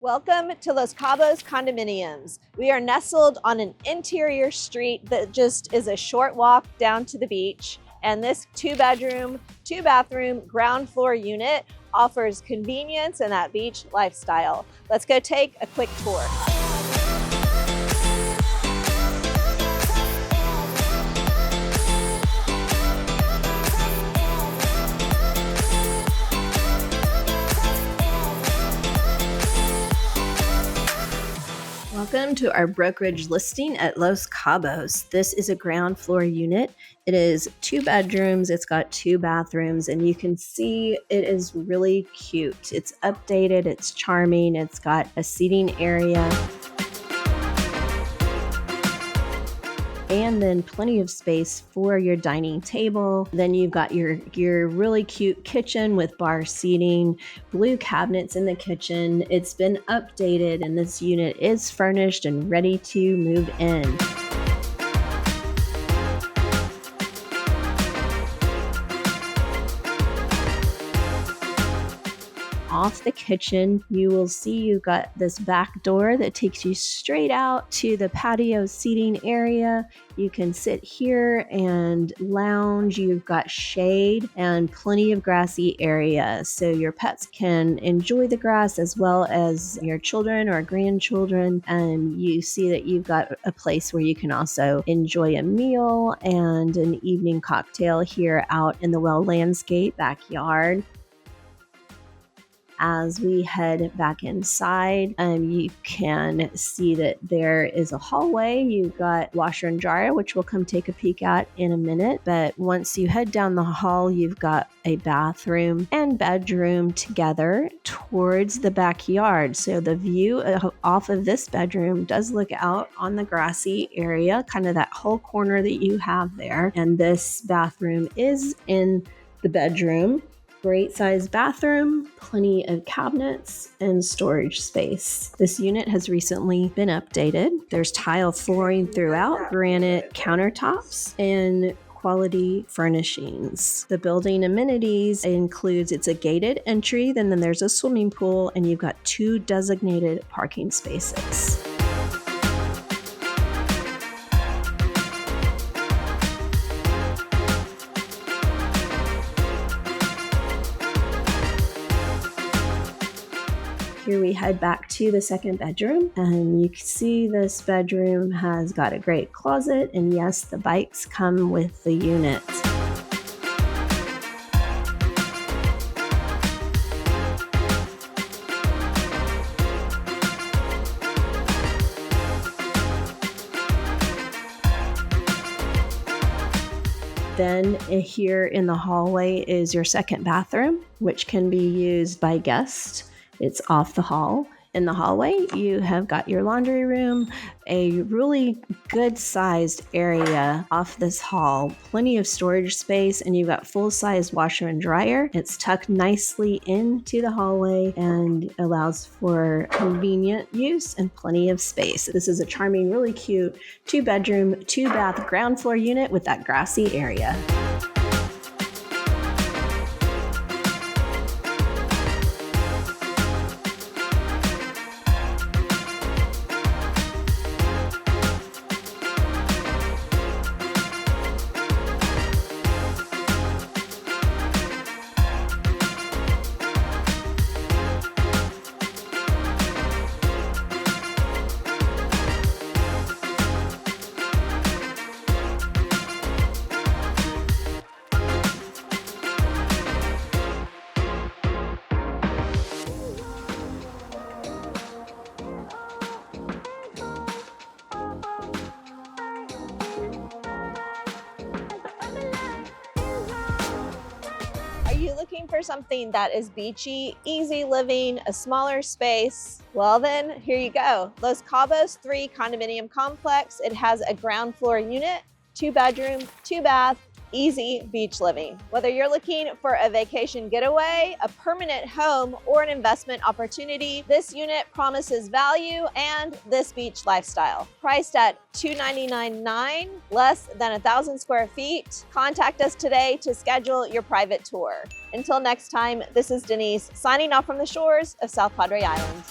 Welcome to Los Cabos Condominiums. We are nestled on an interior street that just is a short walk down to the beach. And this 2-bedroom, 2-bathroom ground floor unit offers convenience and that beach lifestyle. Let's go take a quick tour. Welcome to our brokerage listing at Los Cabos. This is a ground floor unit. It is 2 bedrooms, it's got 2 bathrooms, and you can see it is really cute. It's updated, it's charming, it's got a seating area. And then plenty of space for your dining table. Then you've got your really cute kitchen with bar seating, blue cabinets in the kitchen. It's been updated and this unit is furnished and ready to move in. Off the kitchen, you will see you've got this back door that takes you straight out to the patio seating area. You can sit here and lounge. You've got shade and plenty of grassy area, so your pets can enjoy the grass as well as your children or grandchildren. And you see that you've got a place where you can also enjoy a meal and an evening cocktail here out in the well-landscaped backyard. As we head back inside, you can see that there is a hallway. You've got washer and dryer, which we'll come take a peek at in a minute. But once you head down the hall, you've got a bathroom and bedroom together towards the backyard. So the view off of this bedroom does look out on the grassy area, kind of that whole corner that you have there. And this bathroom is in the bedroom. Great sized bathroom, plenty of cabinets and storage space. This unit has recently been updated. There's tile flooring throughout, granite countertops, and quality furnishings. The building amenities includes it's a gated entry, then there's a swimming pool, and you've got 2 designated parking spaces. Here we head back to the second bedroom, and you can see this bedroom has got a great closet, and yes, the bikes come with the unit. Then here in the hallway is your second bathroom, which can be used by guests. It's off the hall. In the hallway, you have got your laundry room, a really good sized area off this hall, plenty of storage space, and you've got full-size washer and dryer. It's tucked nicely into the hallway and allows for convenient use and plenty of space. This is a charming, really cute 2-bedroom, 2-bath ground floor unit with that grassy area. Are you looking for something that is beachy, easy living, a smaller space? Well then, here you go. Los Cabos 3 condominium complex. It has a ground floor unit, 2-bedroom, 2-bath, easy beach living. Whether you're looking for a vacation getaway, a permanent home, or an investment opportunity, this unit promises value and this beach lifestyle. Priced at $299.9, less than 1,000 square feet. Contact us today to schedule your private tour. Until next time, this is Denise signing off from the shores of South Padre Island.